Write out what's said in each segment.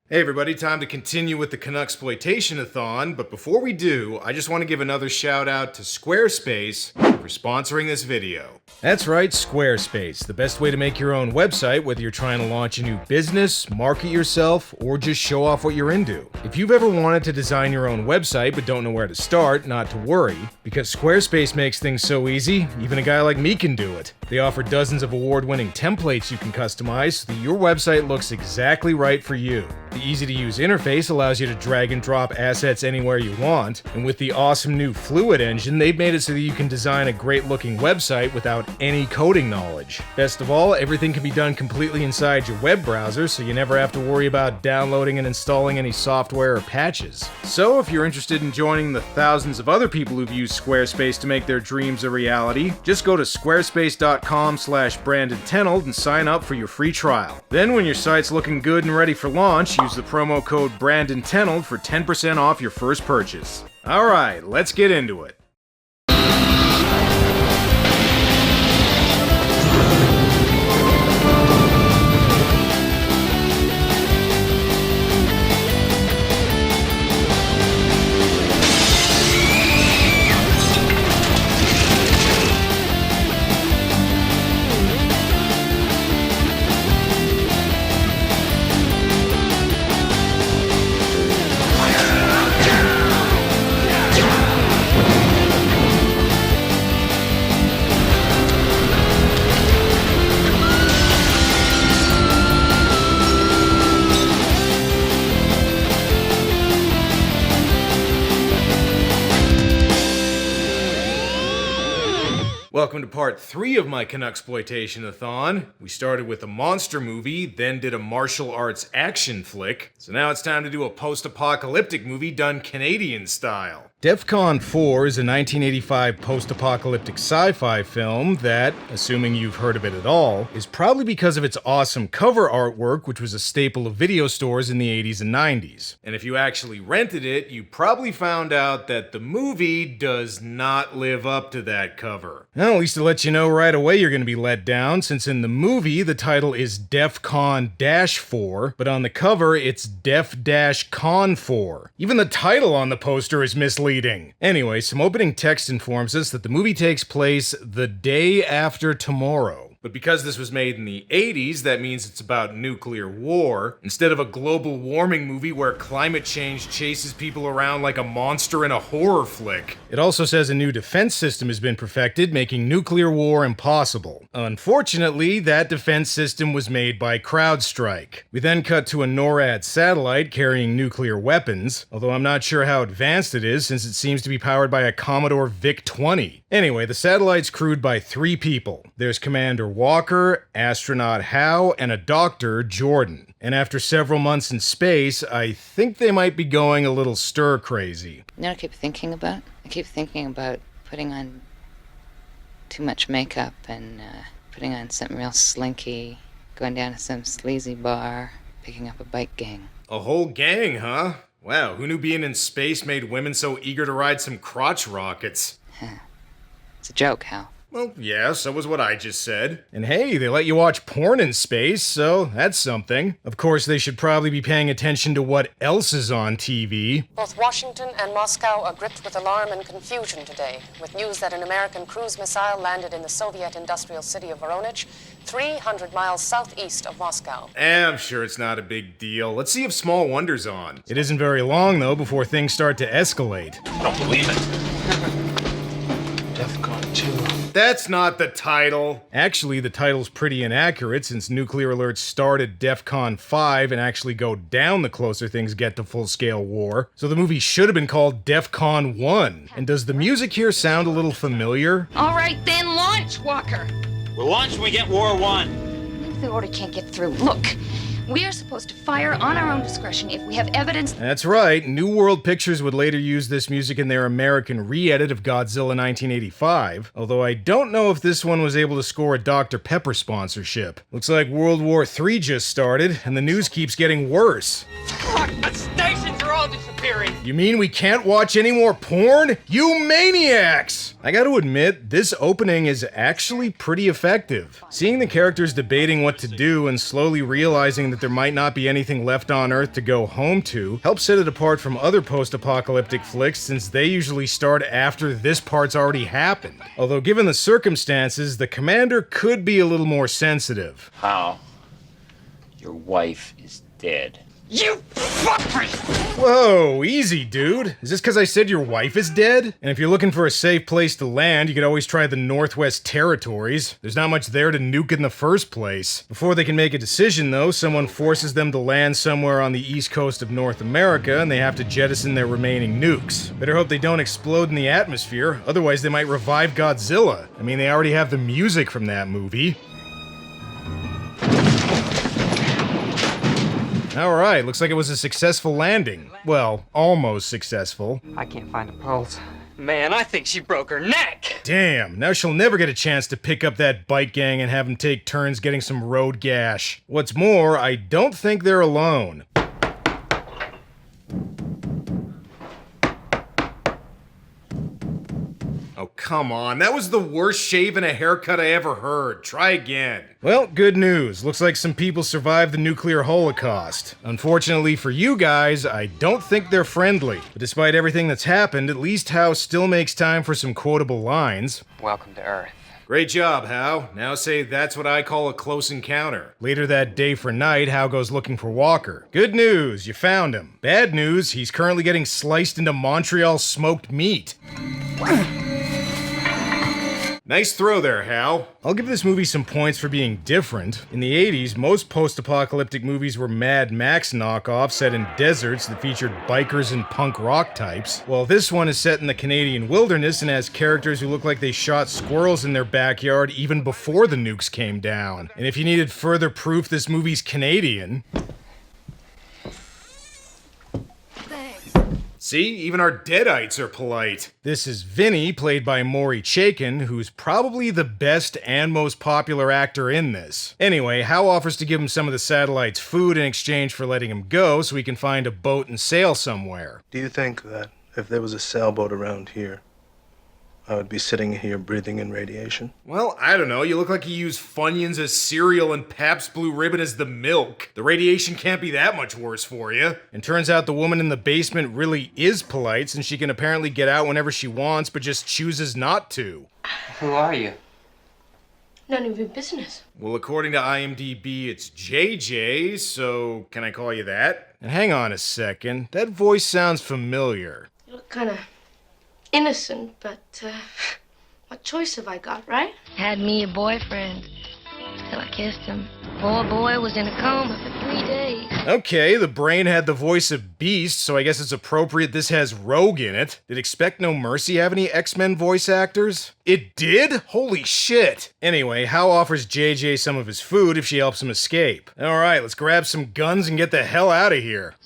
Hey everybody, time to continue with the Canuxsploitation-A-Thon, but before we do, I just want to give another shout out to Squarespace for sponsoring this video. That's right, Squarespace, the best way to make your own website, whether you're trying to launch a new business, market yourself, or just show off what you're into. If you've ever wanted to design your own website but don't know where to start, not to worry, because Squarespace makes things so easy, even a guy like me can do it. They offer dozens of award-winning templates you can customize so that your website looks exactly right for you. The easy-to-use interface allows you to drag and drop assets anywhere you want, and with the awesome new Fluid engine, they've made it so that you can design a great-looking website without any coding knowledge. Best of all, everything can be done completely inside your web browser, so you never have to worry about downloading and installing any software or patches. So, if you're interested in joining the thousands of other people who've used Squarespace to make their dreams a reality, just go to squarespace.com/BrandonTenold and sign up for your free trial. Then, when your site's looking good and ready for launch, use the promo code BrandonTenold for 10% off your first purchase. Alright, let's get into it. Welcome to part 3 of my Canuxsploitation-A-Thon. We started with a monster movie, then did a martial arts action flick, so now it's time to do a post-apocalyptic movie done Canadian style. DEF-CON 4 is a 1985 post-apocalyptic sci-fi film that, assuming you've heard of it at all, is probably because of its awesome cover artwork, which was a staple of video stores in the 80s and 90s. And if you actually rented it, you probably found out that the movie does not live up to that cover. Well, at least to let you know right away you're going to be let down, since in the movie the title is DEF-CON-4, but on the cover it's DEF-CON 4. Even the title on the poster is misleading. Anyway, some opening text informs us that the movie takes place the day after tomorrow. But because this was made in the 80s, that means it's about nuclear war, instead of a global warming movie where climate change chases people around like a monster in a horror flick. It also says a new defense system has been perfected, making nuclear war impossible. Unfortunately, that defense system was made by CrowdStrike. We then cut to a NORAD satellite carrying nuclear weapons, although I'm not sure how advanced it is since it seems to be powered by a Commodore VIC-20. Anyway, the satellite's crewed by 3 people. There's Commander Walker, astronaut Howe, and a doctor, Jordan. And after several months in space, I think they might be going a little stir-crazy. You know what I keep thinking about? I keep thinking about putting on too much makeup and putting on something real slinky, going down to some sleazy bar, picking up a bike gang. A whole gang, huh? Wow, who knew being in space made women so eager to ride some crotch rockets? It's a joke, Hal. Well, yeah, so was what I just said. And hey, they let you watch porn in space, so that's something. Of course, they should probably be paying attention to what else is on TV. Both Washington and Moscow are gripped with alarm and confusion today, with news that an American cruise missile landed in the Soviet industrial city of Voronezh, 300 miles southeast of Moscow. I'm sure it's not a big deal. Let's see if Small Wonder's on. It isn't very long, though, before things start to escalate. I don't believe it. DEF-CON 2. That's not the title. Actually, the title's pretty inaccurate since nuclear alerts start at DEF-CON 5 and actually go down the closer things get to full-scale war. So the movie should have been called DEF-CON 1. And does the music here sound a little familiar? All right, then launch, Walker. We'll launch when we get War 1. The order can't get through. Look, we are supposed to fire on our own discretion if we have evidence. That's right. New World Pictures would later use this music in their American re-edit of Godzilla 1985, although I don't know if this one was able to score a Dr. Pepper sponsorship. Looks like World War III just started, and the news keeps getting worse. Look, the stations are all all disappearing. You mean we can't watch any more porn? You maniacs! I gotta admit, this opening is actually pretty effective. Seeing the characters debating what to do and slowly realizing that there might not be anything left on Earth to go home to helps set it apart from other post-apocalyptic flicks since they usually start after this part's already happened. Although given the circumstances, the commander could be a little more sensitive. How? Your wife is dead. You fuckers! Whoa, easy, dude. Is this because I said your wife is dead? And if you're looking for a safe place to land, you could always try the Northwest Territories. There's not much there to nuke in the first place. Before they can make a decision, though, someone forces them to land somewhere on the east coast of North America, and they have to jettison their remaining nukes. Better hope they don't explode in the atmosphere, otherwise they might revive Godzilla. I mean, they already have the music from that movie. Alright, looks like it was a successful landing. Well, almost successful. I can't find a pulse. Man, I think she broke her neck! Damn, now she'll never get a chance to pick up that bike gang and have them take turns getting some road gash. What's more, I don't think they're alone. Oh, come on. That was the worst shave and a haircut I ever heard. Try again. Well, good news. Looks like some people survived the nuclear holocaust. Unfortunately for you guys, I don't think they're friendly. But despite everything that's happened, at least Hal still makes time for some quotable lines. Welcome to Earth. Great job, Hal. Now say that's what I call a close encounter. Later that day for night, Hal goes looking for Walker. Good news, you found him. Bad news, he's currently getting sliced into Montreal smoked meat. Nice throw there, Hal. I'll give this movie some points for being different. In the 80s, most post-apocalyptic movies were Mad Max knockoffs set in deserts that featured bikers and punk rock types, while this one is set in the Canadian wilderness and has characters who look like they shot squirrels in their backyard even before the nukes came down. And if you needed further proof this movie's Canadian... See, even our deadites are polite. This is Vinny, played by Maury Chaykin, who's probably the best and most popular actor in this. Anyway, Hal offers to give him some of the satellite's food in exchange for letting him go so he can find a boat and sail somewhere. Do you think that if there was a sailboat around here, I would be sitting here breathing in radiation? Well, I don't know. You look like you use Funyuns as cereal and Pabst Blue Ribbon as the milk. The radiation can't be that much worse for you. And turns out the woman in the basement really is polite since she can apparently get out whenever she wants but just chooses not to. Who are you? None of your business. Well, according to IMDb, it's JJ, so can I call you that? And hang on a second. That voice sounds familiar. You look kind of innocent, but what choice have I got, right? Had me a boyfriend till I kissed him. Poor boy was in a coma for 3 days. Okay, the brain had the voice of Beast, so I guess it's appropriate this has Rogue in it. Did Expect No Mercy have any X-Men voice actors? It did? Holy shit! Anyway, Hal offers JJ some of his food if she helps him escape. Alright, let's grab some guns and get the hell out of here.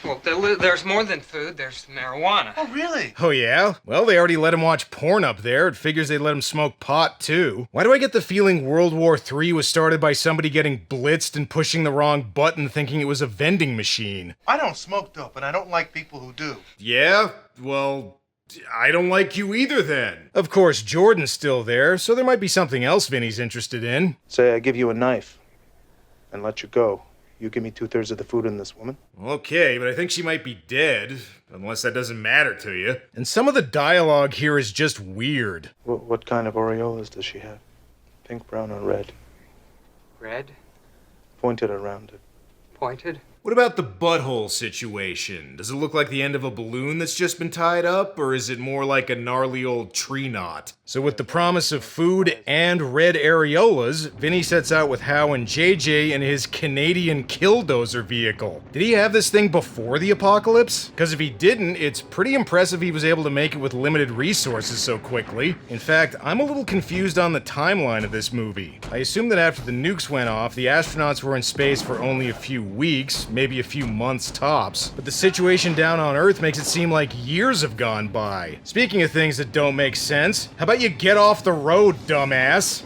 Well, there's more than food. There's marijuana. Oh, really? Oh yeah? Well, they already let him watch porn up there. It figures they let him smoke pot too. Why do I get the feeling World War III was started by somebody getting blitzed and pushing the wrong button thinking it was a vending machine? I don't smoke dope, and I don't like people who do. Yeah? Well, I don't like you either then. Of course, Jordan's still there, so there might be something else Vinny's interested in. Say I give you a knife and let you go. You give me 2/3 of the food in this woman? Okay, but I think she might be dead, unless that doesn't matter to you. And some of the dialogue here is just weird. What kind of aureolas does she have? Pink, brown, or red? Red? Pointed around it. Pointed? What about the butthole situation? Does it look like the end of a balloon that's just been tied up, or is it more like a gnarly old tree knot? So with the promise of food and red areolas, Vinny sets out with Hal and JJ in his Canadian Killdozer vehicle. Did he have this thing before the apocalypse? Because if he didn't, it's pretty impressive he was able to make it with limited resources so quickly. In fact, I'm a little confused on the timeline of this movie. I assume that after the nukes went off, the astronauts were in space for only a few weeks, maybe a few months tops, but the situation down on Earth makes it seem like years have gone by. Speaking of things that don't make sense, how about you get off the road, dumbass?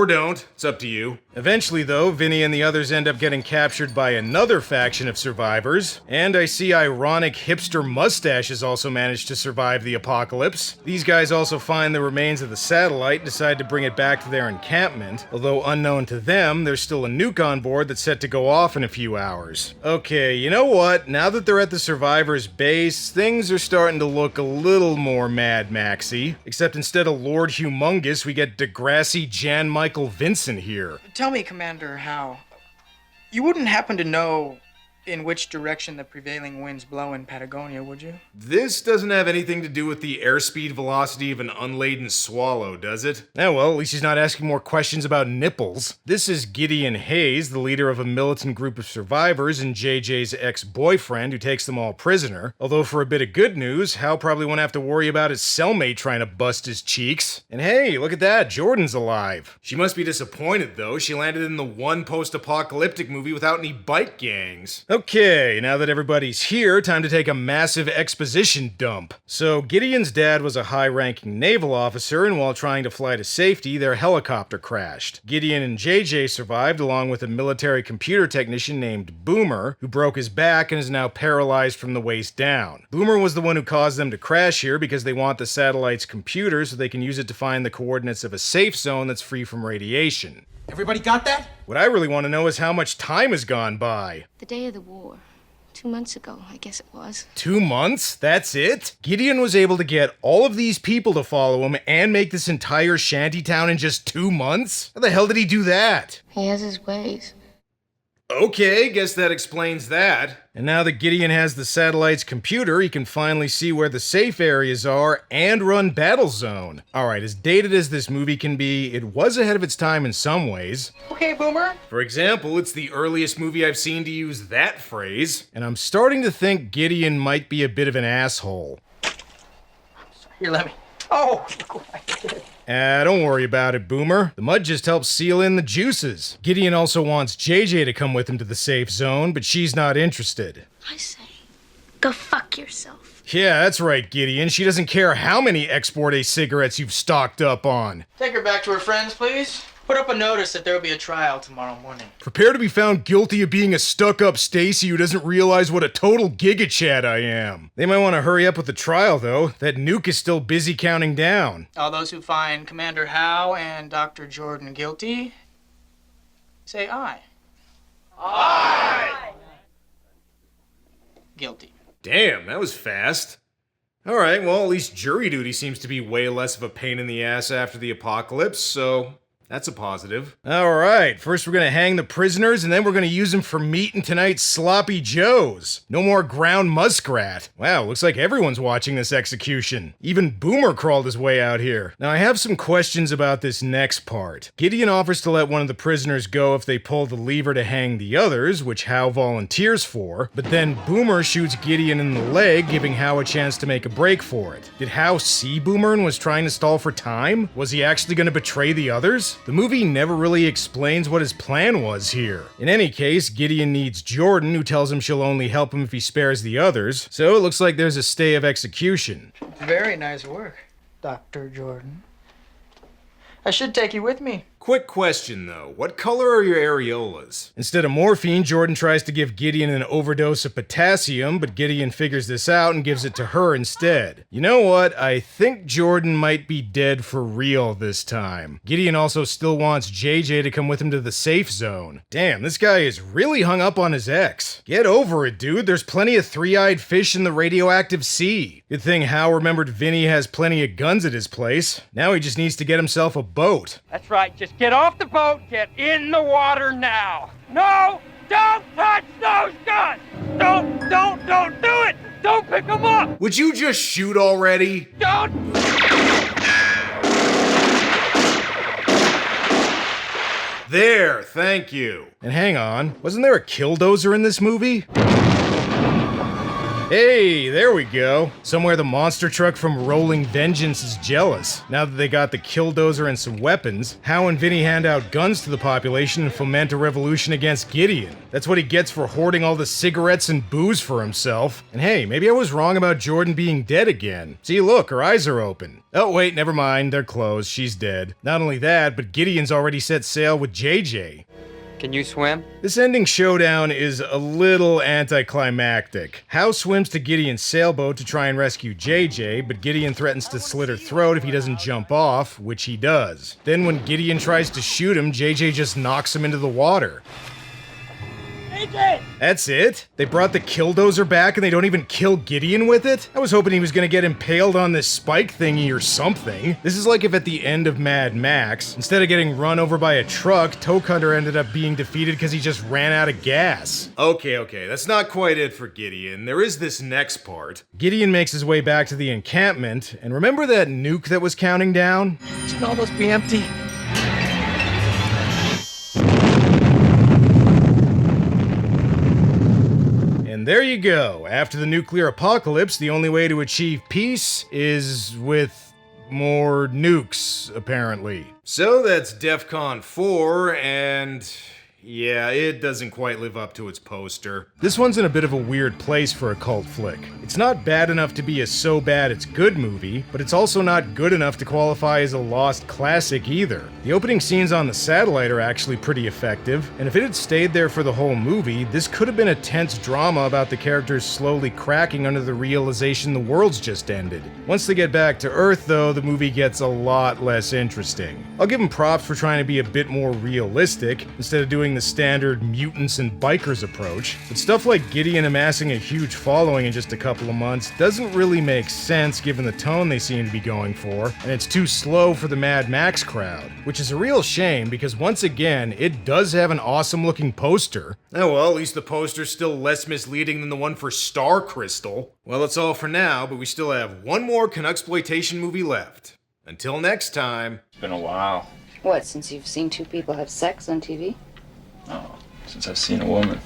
Or don't, it's up to you. Eventually though, Vinny and the others end up getting captured by another faction of survivors, and I see ironic hipster mustaches also managed to survive the apocalypse. These guys also find the remains of the satellite and decide to bring it back to their encampment, although unknown to them, there's still a nuke on board that's set to go off in a few hours. Okay, you know what? Now that they're at the survivors' base, things are starting to look a little more Mad Maxy, except instead of Lord Humongous, we get Degrassi Jan Michael Vincent here. Tell me, Commander, how... You wouldn't happen to know in which direction the prevailing winds blow in Patagonia, would you? This doesn't have anything to do with the airspeed velocity of an unladen swallow, does it? Oh well, at least he's not asking more questions about nipples. This is Gideon Hayes, the leader of a militant group of survivors and JJ's ex-boyfriend who takes them all prisoner. Although for a bit of good news, Hal probably won't have to worry about his cellmate trying to bust his cheeks. And hey, look at that, Jordan's alive. She must be disappointed though, she landed in the one post-apocalyptic movie without any bike gangs. Okay, now that everybody's here, time to take a massive exposition dump. So, Gideon's dad was a high-ranking naval officer, and while trying to fly to safety, their helicopter crashed. Gideon and JJ survived, along with a military computer technician named Boomer, who broke his back and is now paralyzed from the waist down. Boomer was the one who caused them to crash here because they want the satellite's computer so they can use it to find the coordinates of a safe zone that's free from radiation. Everybody got that? What I really want to know is how much time has gone by. The day of the war. 2 months ago, I guess it was. 2 months? That's it? Gideon was able to get all of these people to follow him and make this entire shantytown in just 2 months? How the hell did he do that? He has his ways. Okay, guess that explains that. And now that Gideon has the satellite's computer, he can finally see where the safe areas are and run Battle Zone. Alright, as dated as this movie can be, it was ahead of its time in some ways. Okay, Boomer. For example, it's the earliest movie I've seen to use that phrase, and I'm starting to think Gideon might be a bit of an asshole. Here, let me... Oh! Don't worry about it, Boomer. The mud just helps seal in the juices. Gideon also wants JJ to come with him to the safe zone, but she's not interested. I say, go fuck yourself. Yeah, that's right, Gideon. She doesn't care how many Export-A cigarettes you've stocked up on. Take her back to her friends, please. Put up a notice that there will be a trial tomorrow morning. Prepare to be found guilty of being a stuck-up Stacy who doesn't realize what a total giga-chad I am. They might want to hurry up with the trial, though. That nuke is still busy counting down. All those who find Commander Howe and Dr. Jordan guilty, say aye. Aye! Guilty. Damn, that was fast. Alright, well, at least jury duty seems to be way less of a pain in the ass after the apocalypse, so... that's a positive. Alright, first we're gonna hang the prisoners, and then we're gonna use them for meat in tonight's Sloppy Joes. No more ground muskrat. Wow, looks like everyone's watching this execution. Even Boomer crawled his way out here. Now I have some questions about this next part. Gideon offers to let one of the prisoners go if they pull the lever to hang the others, which Hal volunteers for, but then Boomer shoots Gideon in the leg, giving Hal a chance to make a break for it. Did Hal see Boomer and was trying to stall for time? Was he actually gonna betray the others? The movie never really explains what his plan was here. In any case, Gideon needs Jordan, who tells him she'll only help him if he spares the others, so it looks like there's a stay of execution. Very nice work, Dr. Jordan. I should take you with me. Quick question though, what color are your areolas? Instead of morphine, Jordan tries to give Gideon an overdose of potassium, but Gideon figures this out and gives it to her instead. You know what? I think Jordan might be dead for real this time. Gideon also still wants JJ to come with him to the safe zone. Damn, this guy is really hung up on his ex. Get over it, dude. There's plenty of three-eyed fish in the radioactive sea. Good thing Hal remembered Vinny has plenty of guns at his place. Now he just needs to get himself a boat. That's right, just get off the boat, get in the water now. No, don't touch those guns. Don't do it. Don't pick them up. Would you just shoot already? Don't. There, thank you. And hang on, wasn't there a killdozer in this movie? Hey, there we go. Somewhere the monster truck from Rolling Vengeance is jealous. Now that they got the killdozer and some weapons, Hal and Vinny hand out guns to the population and foment a revolution against Gideon. That's what he gets for hoarding all the cigarettes and booze for himself. And hey, maybe I was wrong about Jordan being dead again. See, look, her eyes are open. Oh wait, never mind, they're closed, she's dead. Not only that, but Gideon's already set sail with JJ. Can you swim? This ending showdown is a little anticlimactic. Hal swims to Gideon's sailboat to try and rescue JJ, but Gideon threatens to slit her throat if he doesn't jump off, which he does. Then when Gideon tries to shoot him, JJ just knocks him into the water. That's it? They brought the killdozer back and they don't even kill Gideon with it? I was hoping he was gonna get impaled on this spike thingy or something. This is like if at the end of Mad Max, instead of getting run over by a truck, Toke Hunter ended up being defeated because he just ran out of gas. Okay, that's not quite it for Gideon. There is this next part. Gideon makes his way back to the encampment, and remember that nuke that was counting down? It should almost be empty. And there you go. After the nuclear apocalypse, the only way to achieve peace is with more nukes, apparently. So that's DEFCON 4, and yeah, it doesn't quite live up to its poster. This one's in a bit of a weird place for a cult flick. It's not bad enough to be a so bad it's good movie, but it's also not good enough to qualify as a lost classic either. The opening scenes on the satellite are actually pretty effective, and if it had stayed there for the whole movie, this could have been a tense drama about the characters slowly cracking under the realization the world's just ended. Once they get back to Earth, though, the movie gets a lot less interesting. I'll give them props for trying to be a bit more realistic, instead of doing the standard mutants and bikers approach, but stuff like Gideon amassing a huge following in just a couple of months doesn't really make sense given the tone they seem to be going for, and it's too slow for the Mad Max crowd, which is a real shame because once again, it does have an awesome looking poster. Oh well, at least the poster's still less misleading than the one for Star Crystal. Well, that's all for now, but we still have one more Canuxsploitation movie left. Until next time. It's been a while. What, since you've seen two people have sex on TV? Oh, since I've seen a woman.